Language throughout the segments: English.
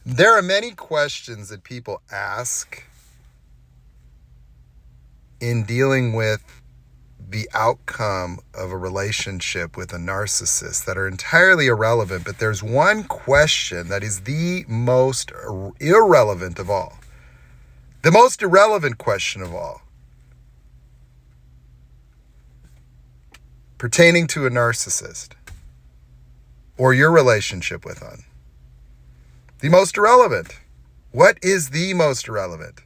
There are many questions that people ask in dealing with the outcome of a relationship with a narcissist that are entirely irrelevant, but there's one question that is the most irrelevant of all. The most irrelevant question of all, pertaining to a narcissist or your relationship with one. The most irrelevant. What is the most irrelevant?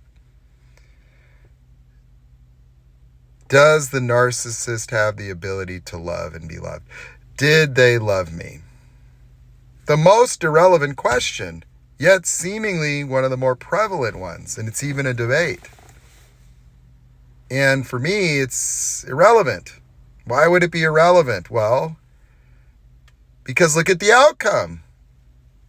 Does the narcissist have the ability to love and be loved? Did they love me? The most irrelevant question, yet seemingly one of the more prevalent ones, and it's even a debate. And for me, it's irrelevant. Why would it be irrelevant? Well, because look at the outcome.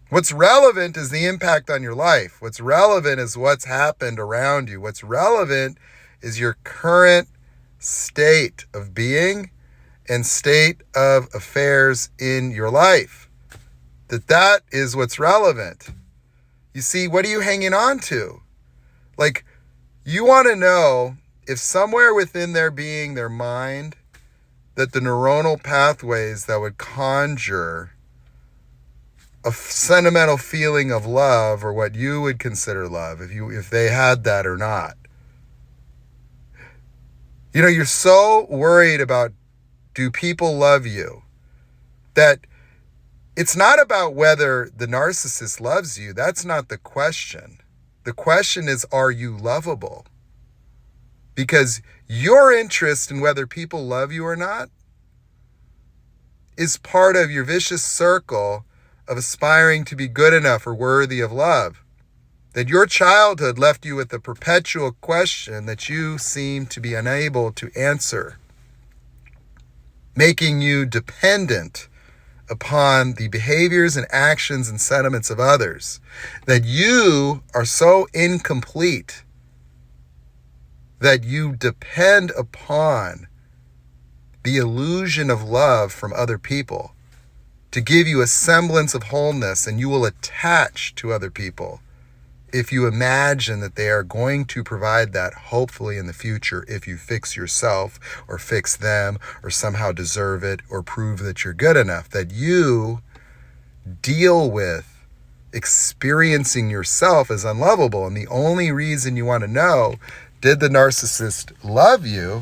What's relevant is the impact on your life. What's relevant is what's happened around you. What's relevant is your current state of being and state of affairs in your life. That is what's relevant. You see, what are you hanging on to? Like, you want to know if somewhere within their being, their mind, that the neuronal pathways that would conjure a sentimental feeling of love, or what you would consider love, if they had that or not. You know, you're so worried about, do people love you, that it's not about whether the narcissist loves you. That's not the question. The question is, are you lovable? Because your interest in whether people love you or not is part of your vicious circle of aspiring to be good enough or worthy of love. That your childhood left you with a perpetual question that you seem to be unable to answer, making you dependent upon the behaviors and actions and sentiments of others, that you are so incomplete that you depend upon the illusion of love from other people to give you a semblance of wholeness, and you will attach to other people if you imagine that they are going to provide that, hopefully in the future, if you fix yourself or fix them or somehow deserve it or prove that you're good enough. That you deal with experiencing yourself as unlovable. And the only reason you want to know, did the narcissist love you,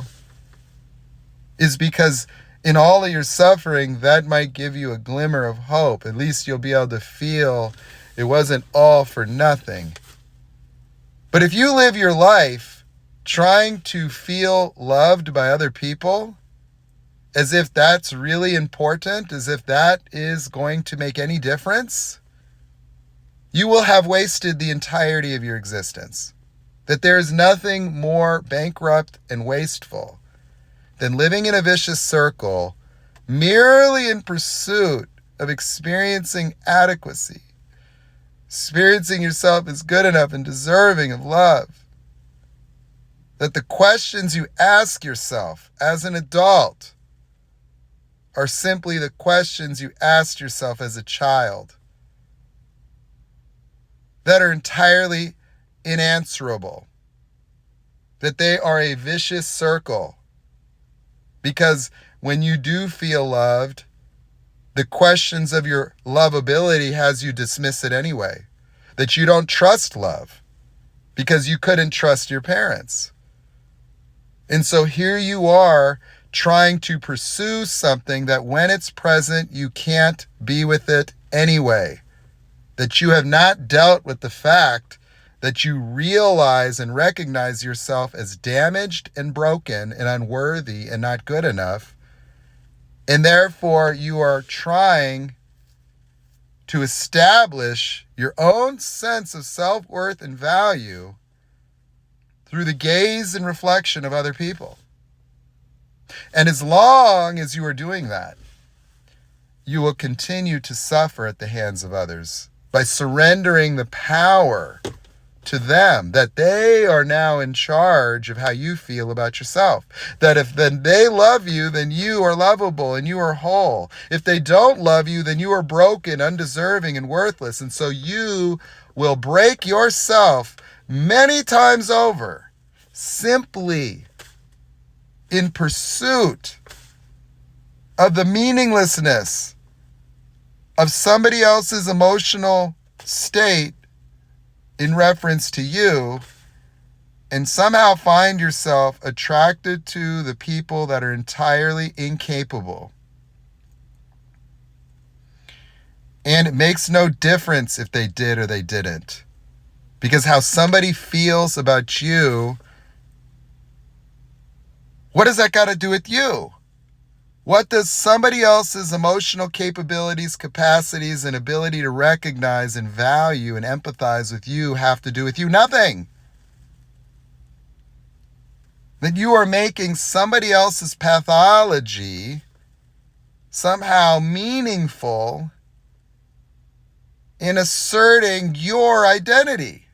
is because in all of your suffering, that might give you a glimmer of hope. At least you'll be able to feel it wasn't all for nothing. But if you live your life trying to feel loved by other people, as if that's really important, as if that is going to make any difference, you will have wasted the entirety of your existence. That there is nothing more bankrupt and wasteful than living in a vicious circle merely in pursuit of experiencing adequacy, experiencing yourself as good enough and deserving of love. That the questions you ask yourself as an adult are simply the questions you asked yourself as a child, that are entirely unanswerable, that they are a vicious circle. Because when you do feel loved, the questions of your lovability has you dismiss it anyway. That you don't trust love because you couldn't trust your parents. And so here you are trying to pursue something that when it's present, you can't be with it anyway. That you have not dealt with the fact that you realize and recognize yourself as damaged and broken and unworthy and not good enough. And therefore you are trying to establish your own sense of self-worth and value through the gaze and reflection of other people. And as long as you are doing that, you will continue to suffer at the hands of others by surrendering the power to them, that they are now in charge of how you feel about yourself. That if then they love you, then you are lovable and you are whole. If they don't love you, then you are broken, undeserving, and worthless. And so you will break yourself many times over simply in pursuit of the meaninglessness of somebody else's emotional state in reference to you, and somehow find yourself attracted to the people that are entirely incapable. And it makes no difference if they did or they didn't, because how somebody feels about you, what does that got to do with you? What does somebody else's emotional capabilities, capacities, and ability to recognize and value and empathize with you have to do with you? Nothing. That you are making somebody else's pathology somehow meaningful in asserting your identity.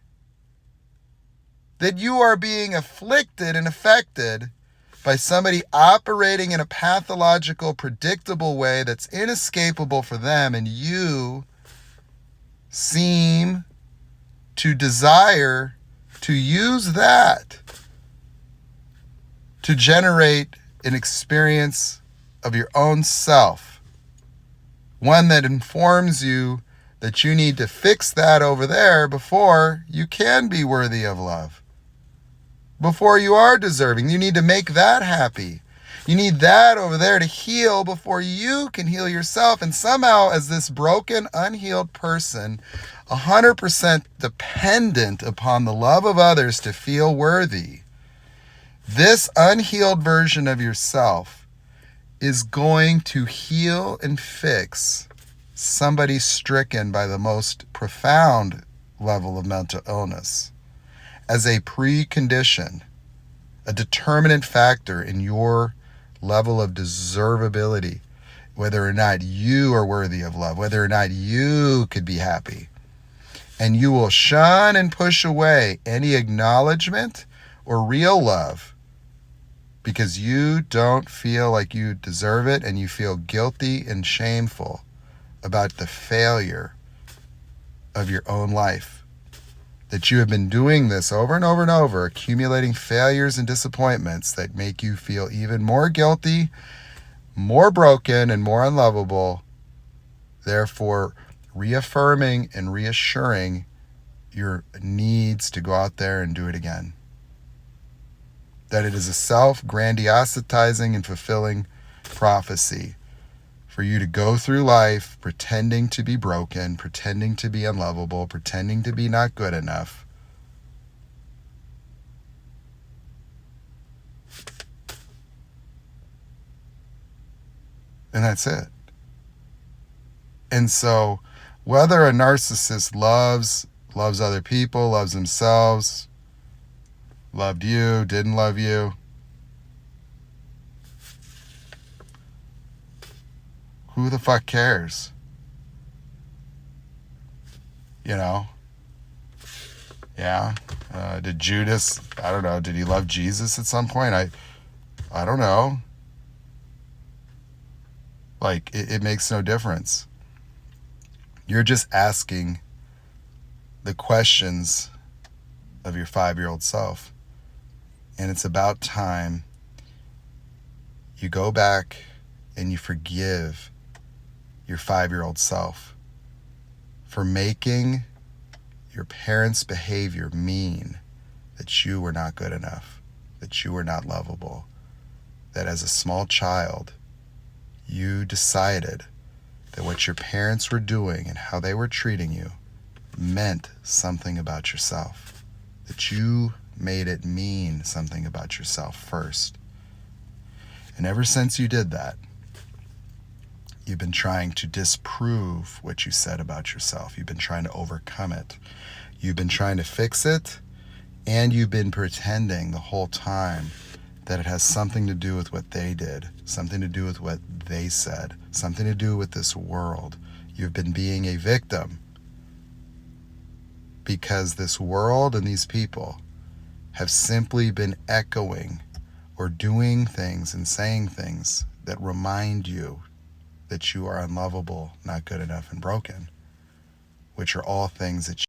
That you are being afflicted and affected by somebody operating in a pathological, predictable way that's inescapable for them, and you seem to desire to use that to generate an experience of your own self, one that informs you that you need to fix that over there before you can be worthy of love. Before you are deserving, you need to make that happy. You need that over there to heal before you can heal yourself. And somehow, as this broken, unhealed person, 100% dependent upon the love of others to feel worthy, this unhealed version of yourself is going to heal and fix somebody stricken by the most profound level of mental illness as a precondition, a determinant factor in your level of deservability, whether or not you are worthy of love, whether or not you could be happy. And you will shun and push away any acknowledgement or real love because you don't feel like you deserve it, and you feel guilty and shameful about the failure of your own life. That you have been doing this over and over and over, accumulating failures and disappointments that make you feel even more guilty, more broken, and more unlovable, therefore reaffirming and reassuring your needs to go out there and do it again. That it is a self-grandiositizing and fulfilling prophecy for you to go through life pretending to be broken, pretending to be unlovable, pretending to be not good enough. And that's it. And so whether a narcissist loves other people, loves themselves, loved you, didn't love you, who the fuck cares? You know? Yeah. Did Judas, I don't know, did he love Jesus at some point? I don't know. Like, it makes no difference. You're just asking the questions of your 5-year-old self. And it's about time you go back and you forgive your 5-year-old self for making your parents' behavior mean that you were not good enough, that you were not lovable, that as a small child, you decided that what your parents were doing and how they were treating you meant something about yourself, that you made it mean something about yourself first. And ever since you did that, you've been trying to disprove what you said about yourself. You've been trying to overcome it. You've been trying to fix it, and you've been pretending the whole time that it has something to do with what they did, something to do with what they said, something to do with this world. You've been being a victim. because this world and these people have simply been echoing or doing things and saying things that remind you that you are unlovable, not good enough, and broken, which are all things that